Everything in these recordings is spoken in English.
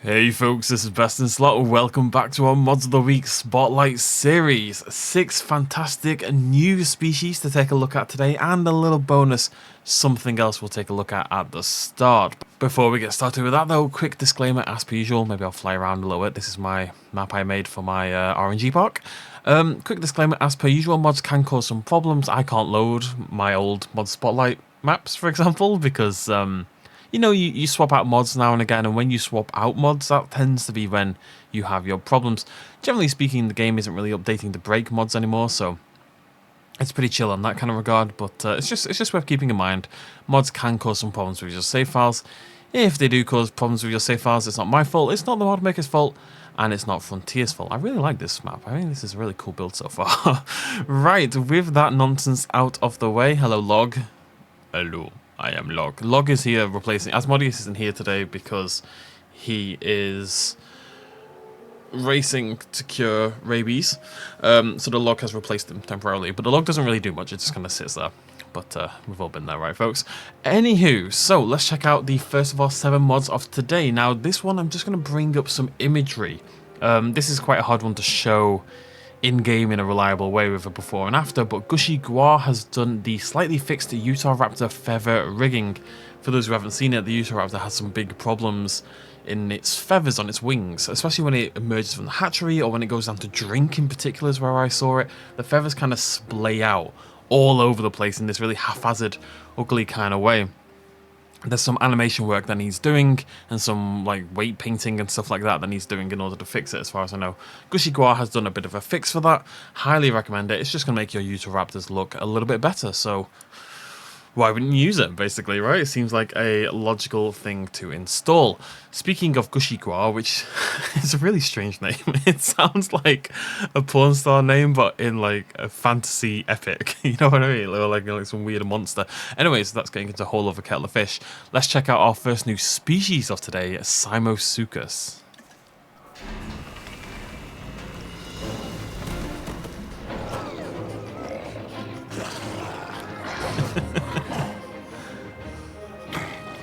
Hey folks, this is BestInSlot. Welcome back to our Mods of the Week Spotlight series. 6 fantastic new species to take a look at today, and a little bonus, something else we'll take a look at the start. Before we get started with that though, quick disclaimer as per usual, maybe I'll fly around a little bit. This is my map I made for my RNG park. Quick disclaimer, as per usual, mods can cause some problems. I can't load my old mod Spotlight maps, for example, because you know, you swap out mods now and again, and when you swap out mods, that tends to be when you have your problems. Generally speaking, the game isn't really updating the break mods anymore, so it's pretty chill on that kind of regard, but it's just worth keeping in mind. Mods can cause some problems with your save files. If they do cause problems with your save files, it's not my fault, it's not the mod maker's fault, and it's not Frontier's fault. I really like this map. I think this is a really cool build so far. Right, with that nonsense out of the way, hello Log. Hello. I am Log. Log is here replacing... Asmodeus isn't here today because he is racing to cure rabies. So the Log has replaced him temporarily. But the Log doesn't really do much. It just kind of sits there. But we've all been there, right, folks? Anywho, so let's check out the first of our 7 mods of today. Now, this one, I'm just going to bring up some imagery. This is quite a hard one to show in-game in a reliable way with a before and after, but Gushy Gua has done the slightly fixed Utahraptor Feather rigging. For those who haven't seen it, the Utahraptor has some big problems in its feathers on its wings, especially when it emerges from the hatchery or when it goes down to drink in particular is where I saw it. The feathers kind of splay out all over the place in this really haphazard, ugly kind of way. There's some animation work that needs doing and some like weight painting and stuff like that that needs doing in order to fix it, as far as I know. Gushy Gua has done a bit of a fix for that. Highly recommend it. It's just going to make your Utahraptors look a little bit better, so why wouldn't you use it, basically, right? It seems like a logical thing to install. Speaking of Gushy Gua, which is a really strange name. It sounds like a porn star name, but in like a fantasy epic. You know what I mean? Or like some weird monster. Anyways, that's getting into a whole other kettle of fish. Let's check out our first new species of today, Simosuchus.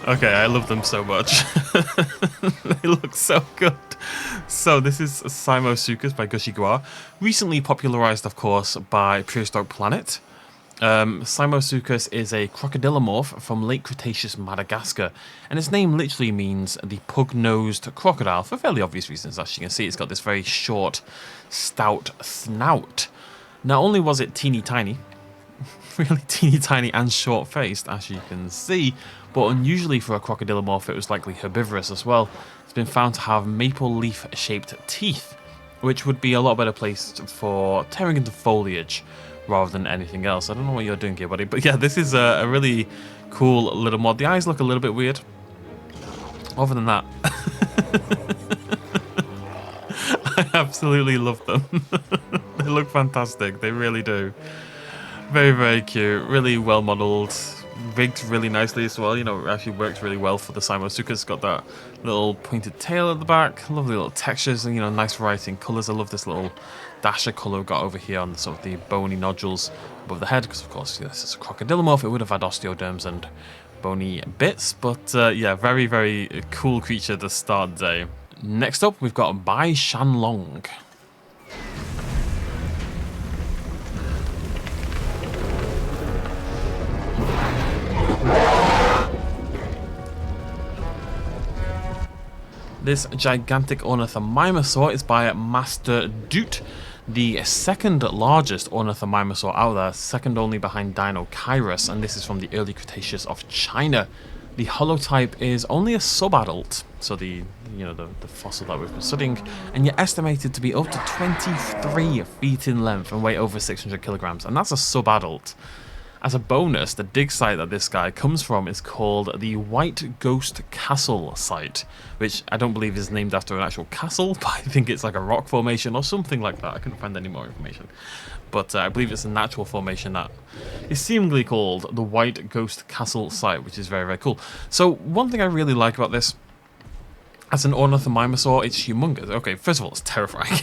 Okay, I love them so much. They look so good. So this is Simosuchus by Gushy Gua, recently popularized, of course, by Prehistoric Planet. Simosuchus is a crocodilomorph from late Cretaceous Madagascar, and its name literally means the pug-nosed crocodile, for fairly obvious reasons. As you can see, it's got this very short, stout snout. Not only was it teeny tiny, really teeny tiny and short faced, as you can see, but unusually for a crocodilomorph, it was likely herbivorous as well. It's been found to have maple leaf shaped teeth, which would be a lot better placed for tearing into foliage rather than anything else. I don't know what you're doing here, buddy, but yeah, this is a really cool little mod. The eyes look a little bit weird. Other than that, I absolutely love them. They look fantastic, they really do. Very, very cute, really well modelled, rigged really nicely as well. You know, it actually works really well for the Simosuchus. It's got that little pointed tail at the back, lovely little textures, and, you know, nice variety in colours. I love this little dash of colour we've got over here on the, sort of the bony nodules above the head, because of course, this is a crocodilomorph. It would have had osteoderms and bony bits, but yeah, very, very cool creature to start the day. Next up, we've got Beishanlong. This gigantic ornithomimosaur is by MasterDoot, the second largest ornithomimosaur out there, second only behind Dinochirus, and this is from the early Cretaceous of China. The holotype is only a subadult, so the fossil that we've been studying, and yet estimated to be up to 23 feet in length and weigh over 600 kilograms, and that's a subadult. As a bonus, the dig site that this guy comes from is called the White Ghost Castle site, which I don't believe is named after an actual castle, but I think it's like a rock formation or something like that. I couldn't find any more information. But I believe it's a natural formation that is seemingly called the White Ghost Castle site, which is very, very cool. So one thing I really like about this, As an ornithomimosaur, it's humongous. Okay, first of all, it's terrifying.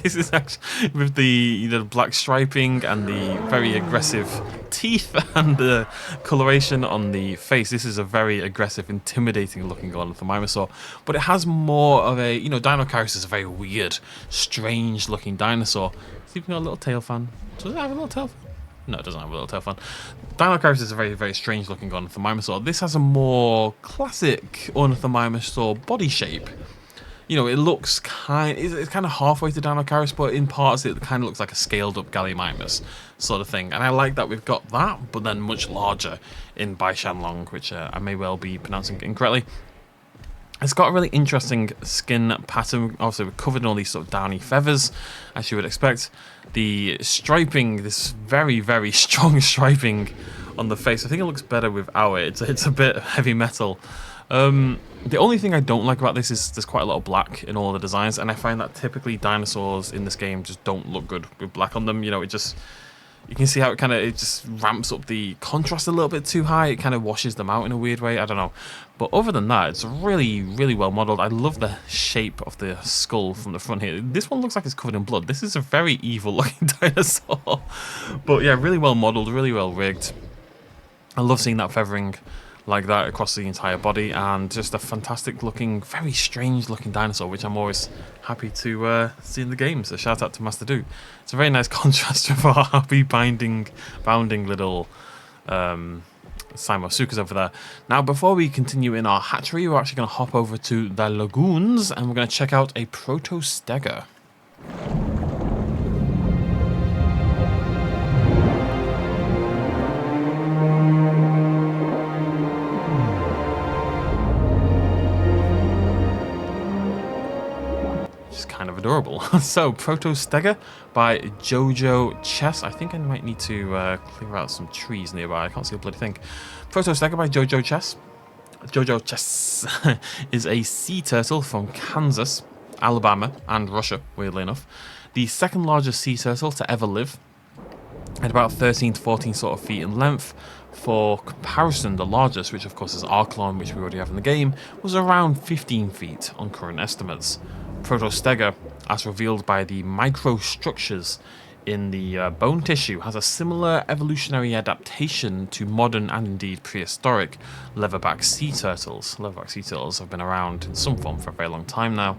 This is actually with the black striping and the very aggressive teeth and the coloration on the face. This is a very aggressive, intimidating looking ornithomimosaur. But it has more of a, Dinocaris is a very weird, strange looking dinosaur. It's even got a little tail fan. Does it have a little tail fan? No, it doesn't have a little tail fan. Dinocaris is a very, very strange looking ornithomimosaur. This has a more classic ornithomimosaur body shape. It looks it's kind of halfway to Dinocaris, but in parts it kind of looks like a scaled up Gallimimus sort of thing. And I like that we've got that, but then much larger in Beishanlong, which I may well be pronouncing incorrectly. It's got a really interesting skin pattern. Also, we're covered in all these sort of downy feathers, as you would expect. The striping, this very, very strong striping on the face. I think it looks better without it. It's a bit heavy metal. The only thing I don't like about this is there's quite a lot of black in all the designs, and I find that typically dinosaurs in this game just don't look good with black on them. You can see how it just ramps up the contrast a little bit too high. It kind of washes them out in a weird way. I don't know. But other than that, it's really, really well modeled. I love the shape of the skull from the front here. This one looks like it's covered in blood. This is a very evil looking dinosaur. But yeah, really well modeled, really well rigged. I love seeing that feathering like that across the entire body, and just a fantastic looking, very strange looking dinosaur, which I'm always happy to see in the game. So shout out to MasterDoot. It's a very nice contrast with our happy bounding little Simosuchus over there. Now, before we continue in our hatchery, we're actually going to hop over to the lagoons, and we're going to check out a Protostega. Kind of adorable. So, Protostega by Jojo Chess. I think I might need to clear out some trees nearby. I can't see a bloody thing. Protostega by Jojo Chess. Jojo Chess is a sea turtle from Kansas, Alabama, and Russia, weirdly enough. The second largest sea turtle to ever live, at about 13 to 14 sort of feet in length. For comparison, the largest, which of course is Archelon, which we already have in the game, was around 15 feet on current estimates. Protostega, as revealed by the microstructures in the bone tissue, has a similar evolutionary adaptation to modern and indeed prehistoric leatherback sea turtles. Leatherback sea turtles have been around in some form for a very long time now.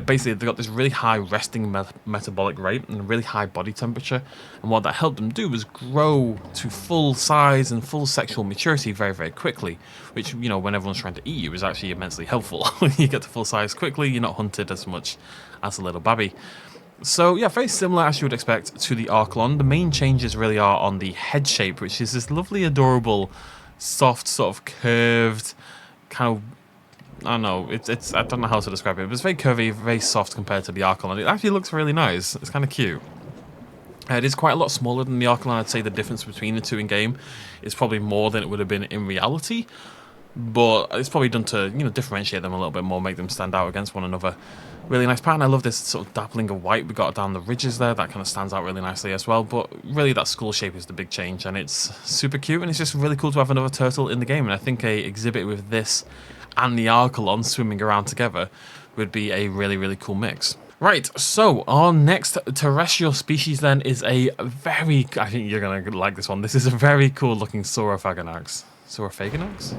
Basically, they've got this really high resting metabolic rate and a really high body temperature, and what that helped them do was grow to full size and full sexual maturity very, very quickly, which, when everyone's trying to eat you, is actually immensely helpful. You get to full size quickly, you're not hunted as much as a little babby. So yeah, very similar as you would expect to the Archelon. The main changes really are on the head shape, which is this lovely, adorable, soft, sort of curved, kind of, I don't know, it's I don't know how to describe it, but it's very curvy, very soft compared to the Archelon. It actually looks really nice. It's kind of cute. It is quite a lot smaller than the Archelon. I'd say the difference between the two in game is probably more than it would have been in reality, but it's probably done to, differentiate them a little bit more, make them stand out against one another. Really nice pattern. I love this sort of dappling of white we got down the ridges there. That kind of stands out really nicely as well. But really, that skull shape is the big change, and it's super cute, and it's just really cool to have another turtle in the game. And I think a exhibit with this and the Archelon swimming around together would be a really, really cool mix. Right, so our next terrestrial species then is a very, I think you're going to like this one. This is a very cool looking Saurophaganax. Saurophaganax?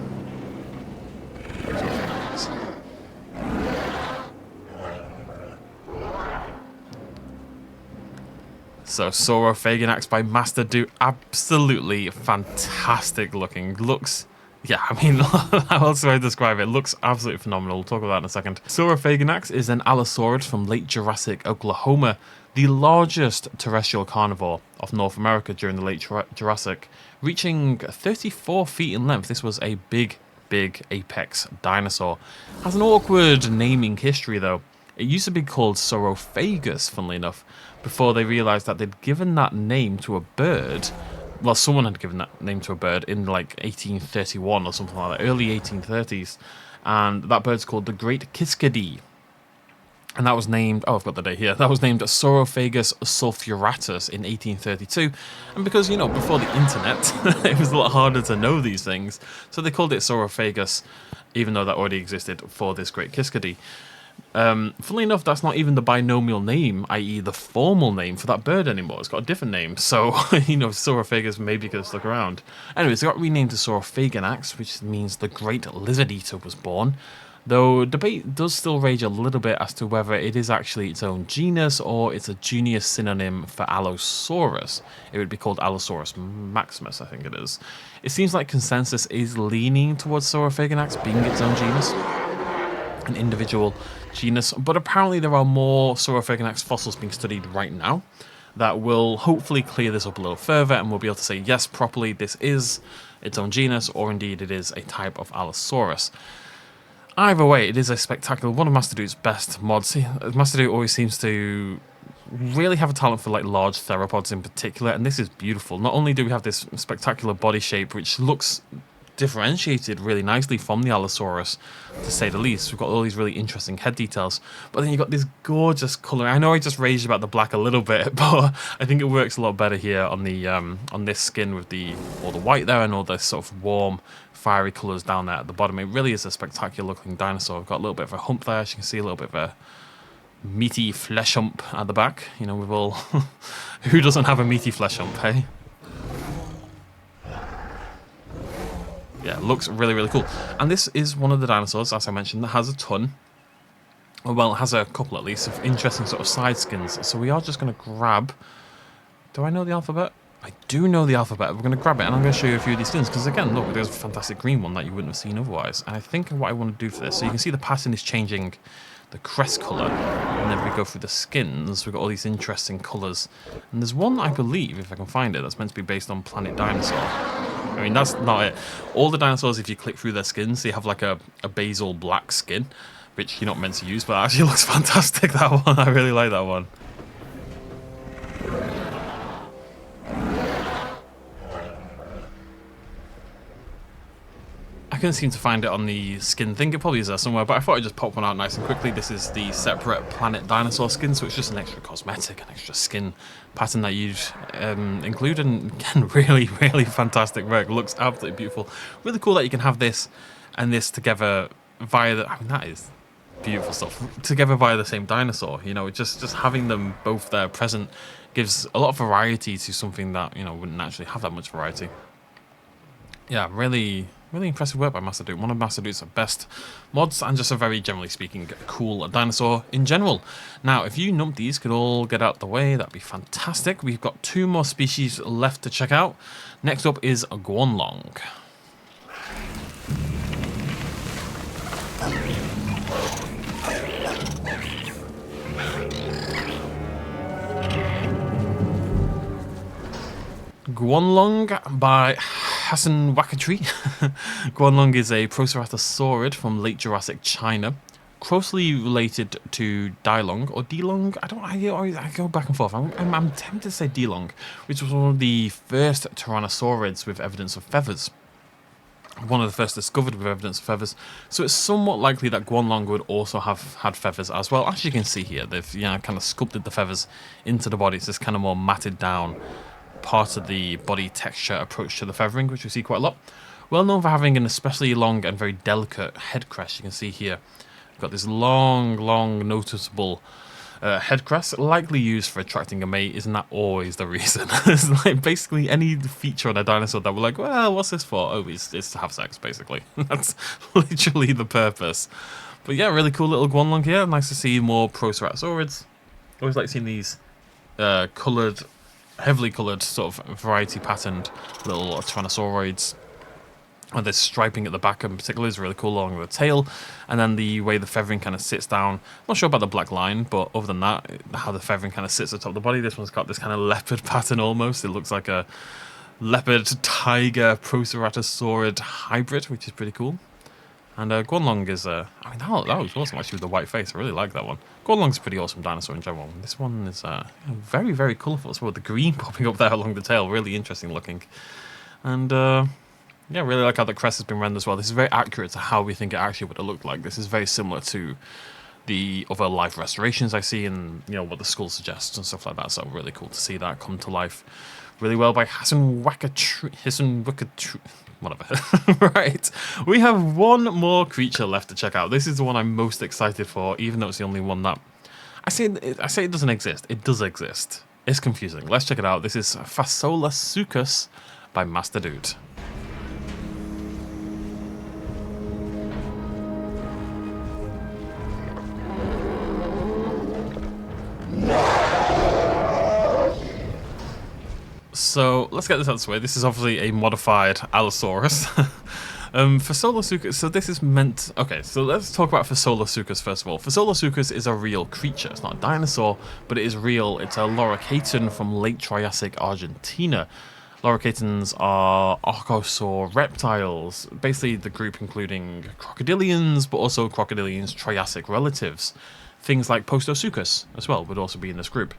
So Saurophaganax by MasterDoot, absolutely fantastic looking. Looks, yeah, I mean, how else do I describe it? Looks absolutely phenomenal. We'll talk about that in a second. Saurophaganax is an allosaurid from late Jurassic Oklahoma, the largest terrestrial carnivore of North America during the late Jurassic, reaching 34 feet in length. This was a big apex dinosaur. Has an awkward naming history though. It used to be called Saurophagus, funnily enough, before they realised that they'd given that name to a bird. Well, someone had given that name to a bird in like 1831 or something like that, early 1830s. And that bird's called the Great Kiskadee. And that was named, oh, I've got the date here, that was named Saurophagus sulphuratus in 1832. And because, before the internet, it was a lot harder to know these things, so they called it Saurophagus. even though that already existed for this great Kiskadee. Funnily enough, that's not even the binomial name, i.e. the formal name for that bird anymore. It's got a different name, so, you know, Saurophagus maybe could have stuck around. Anyways, it got renamed to Saurophaganax, which means the Great Lizard Eater was born, though debate does still rage a little bit as to whether it is actually its own genus or it's a junior synonym for Allosaurus. It would be called Allosaurus maximus, I think it is. It seems like consensus is leaning towards Saurophaganax being its own genus, an individual genus, but apparently there are more Saurophaganax fossils being studied right now that will hopefully clear this up a little further, and we'll be able to say yes, properly, this is its own genus, or indeed it is a type of Allosaurus. Either way, it is a spectacular, one of MasterDoot's best mods. MasterDoot always seems to really have a talent for like large theropods in particular, and this is beautiful. Not only do we have this spectacular body shape, which looks differentiated really nicely from the Allosaurus, to say the least. We've got all these really interesting head details, but then you've got this gorgeous colour. I know I just raged about the black a little bit, but I think it works a lot better here on the on this skin with all the white there and all the sort of warm, fiery colours down there at the bottom. It really is a spectacular looking dinosaur. We've got a little bit of a hump there, as you can see, a little bit of a meaty flesh hump at the back. You know, we've all who doesn't have a meaty flesh hump, hey? Yeah, it looks really, really cool. And this is one of the dinosaurs, as I mentioned, that has a ton, well, it has a couple at least, of interesting sort of side skins. So we are just going to grab, do I know the alphabet? I do know the alphabet. We're going to grab it, and I'm going to show you a few of these skins, because again, look, there's a fantastic green one that you wouldn't have seen otherwise. And I think what I want to do for this, so you can see the pattern is changing the crest colour, and then we go through the skins, we've got all these interesting colours. And there's one, I believe, if I can find it, that's meant to be based on Planet Dinosaur. I mean, that's not it. All the dinosaurs, if you click through their skins, they have like a basil black skin, which you're not meant to use, but it actually looks fantastic, that one. I really like that one. I couldn't seem to find it on the skin thing. It probably is there somewhere, but I thought I'd just pop one out nice and quickly. This is the separate Planet Dinosaur skin, so it's just an extra cosmetic, an extra skin pattern that you'd include. And again, really, really fantastic work. Looks absolutely beautiful. Really cool that you can have this and this together via the... I mean, that is beautiful stuff. Together via the same dinosaur. You know, just having them both there present gives a lot of variety to something that, you know, wouldn't naturally have that much variety. Yeah, really... really impressive work by MasterDoot. One of MasterDoot's best mods, and just a very, generally speaking, cool dinosaur in general. Now, if you numpties could all get out the way, that'd be fantastic. We've got 2 more species left to check out. Next up is Guanlong. Guanlong by Simosuchus. Guanlong is a Proceratorsaurid from late Jurassic China, closely related to Dilong or Dilong. I go back and forth. I'm tempted to say Dilong, which was one of the first Tyrannosaurids with evidence of feathers. One of the first discovered with evidence of feathers. So it's somewhat likely that Guanlong would also have had feathers as well. As you can see here, they've kind of sculpted the feathers into the body. It's this kind of more matted down part of the body texture approach to the feathering, which we see quite a lot. Well known for having an especially long and very delicate head crest. You can see here, we've got this long, noticeable head crest, likely used for attracting a mate. Isn't that always the reason? It's like basically any feature on a dinosaur that we're like, well, what's this for? Oh, it's to have sex, basically. That's literally the purpose. But yeah, really cool little Guanlong here. Nice to see more Proceratosaurids. Always like seeing these coloured, heavily coloured, sort of variety patterned little Tyrannosauroids. And this striping at the back in particular is really cool along the tail. And then the way the feathering kind of sits down. I'm not sure about the black line, but other than that, how the feathering kind of sits atop the body. This one's got this kind of leopard pattern almost. It looks like a leopard tiger Proceratosaurid hybrid, which is pretty cool. And Guanlong is, I mean, that was awesome actually with the white face. I really like that one. Guanlong's a pretty awesome dinosaur in general. This one is very, very colourful as well. The green popping up there along the tail, really interesting looking. And yeah, really like how the crest has been rendered as well. This is very accurate to how we think it actually would have looked like. This is very similar to the other life restorations I see and, you know, what the skull suggests and stuff like that. So really cool to see that come to life really well by Simosuchus. whatever. Right, we have one more creature left to check out. This is the one I'm most excited for, even though it's the only one that... I say it doesn't exist. It does exist. It's confusing. Let's check it out. This is Fasolasuchus by MasterDoot. So let's get this out of the way. This is obviously a modified Allosaurus. Fasolasuchus, so this is meant... Okay, so let's talk about Fasolasuchus first of all. Fasolasuchus is a real creature. It's not a dinosaur, but it is real. It's a loricatan from late Triassic Argentina. Loricatans are archosaur reptiles, basically the group including crocodilians, but also crocodilians' Triassic relatives. Things like Protostega as well would also be in this group.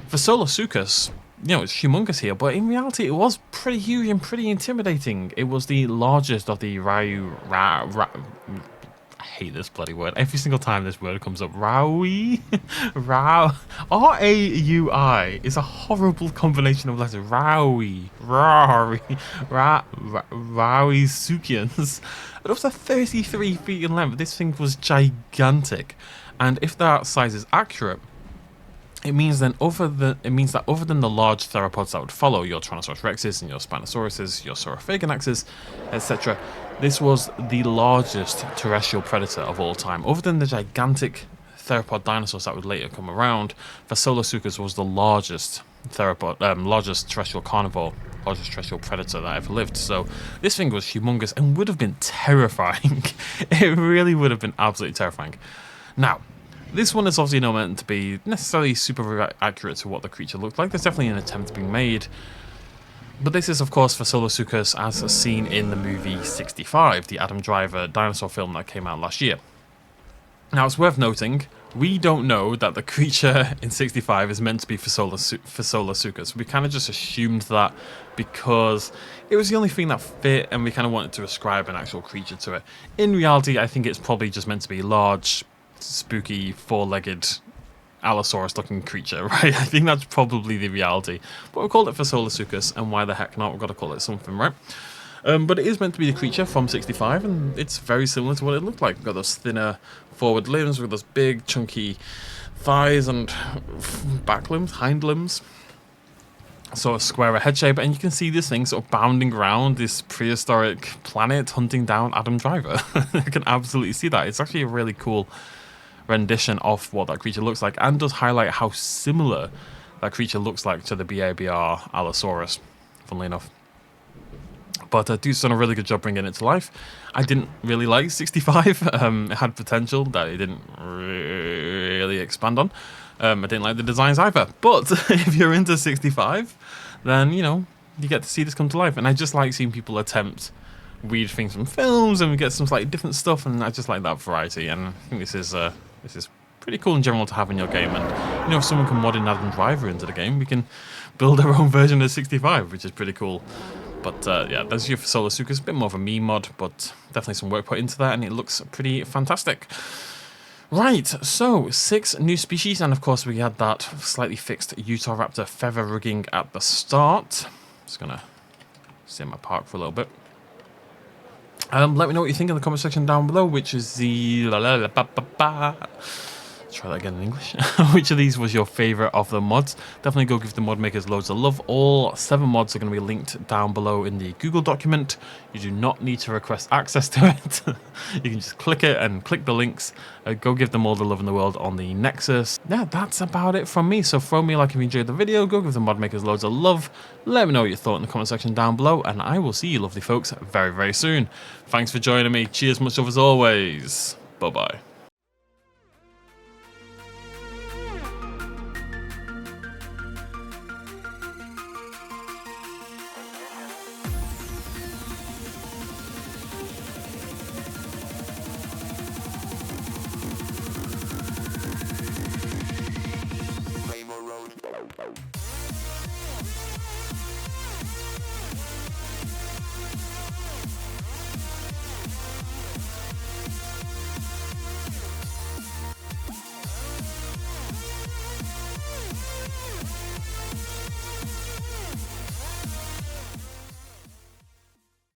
Fasolasuchus, you know, it's humongous here, but in reality it was pretty huge and pretty intimidating. It was the largest of the I hate this bloody word. Every single time this word comes up. Raui? R-A-U-I is a horrible combination of letters. Rauisuchians. But up to 33 feet in length. This thing was gigantic. And if that size is accurate, it means that other than the large theropods that would follow, your Tyrannosaurus rexes and your Spinosauruses, your Saurophaganaxes, etc., this was the largest terrestrial predator of all time. Other than the gigantic theropod dinosaurs that would later come around, Fasolasuchus was the largest largest terrestrial carnivore, largest terrestrial predator that ever lived. So this thing was humongous and would have been terrifying. It really would have been absolutely terrifying. Now, this one is obviously not meant to be necessarily super accurate to what the creature looked like. There's definitely an attempt being made. But this is, of course, Fasolasuchus as seen in the movie 65, the Adam Driver dinosaur film that came out last year. Now, it's worth noting, we don't know that the creature in 65 is meant to be Fasolasuchus. We kind of just assumed that because it was the only thing that fit and we kind of wanted to ascribe an actual creature to it. In reality, I think it's probably just meant to be large, spooky, four-legged Allosaurus-looking creature, right? I think that's probably the reality. But we'll call it Fasolasuchus, and why the heck not? We've got to call it something, right? But it is meant to be the creature from 65, and it's very similar to what it looked like. We've got those thinner forward limbs with those big, chunky thighs and back limbs, hind limbs. Sort of squarer head shape, and you can see this thing sort of bounding around this prehistoric planet, hunting down Adam Driver. I can absolutely see that. It's actually a really cool rendition of what that creature looks like, and does highlight how similar that creature looks like to the BABR Allosaurus, funnily enough. But Dude's done a really good job bringing it to life. I didn't really like 65. It had potential that it didn't really expand on. I didn't like the designs either. But if you're into 65, then, you know, you get to see this come to life. And I just like seeing people attempt weird things from films, and we get some slightly different stuff, and I just like that variety. And I think this is pretty cool in general to have in your game. And, you know, if someone can mod in Adam Driver into the game, we can build our own version of 65, which is pretty cool. But yeah, there's your Fasolasuchus, a bit more of a meme mod, but definitely some work put into that, and it looks pretty fantastic. Right, so 6 new species, and of course we had that slightly fixed Utahraptor feather rigging at the start. Just gonna sit in my park for a little bit. Let me know what you think in the comment section down below, which is the... Try that again in English. Which of these was your favourite of the mods? Definitely go give the mod makers loads of love. All 7 mods are going to be linked down below in the Google document. You do not need to request access to it. You can just click it and click the links. Go give them all the love in the world on the Nexus. Yeah, that's about it from me. So throw me a like if you enjoyed the video. Go give the mod makers loads of love. Let me know what you thought in the comment section down below. And I will see you lovely folks very, very soon. Thanks for joining me. Cheers, much love as always. Bye-bye.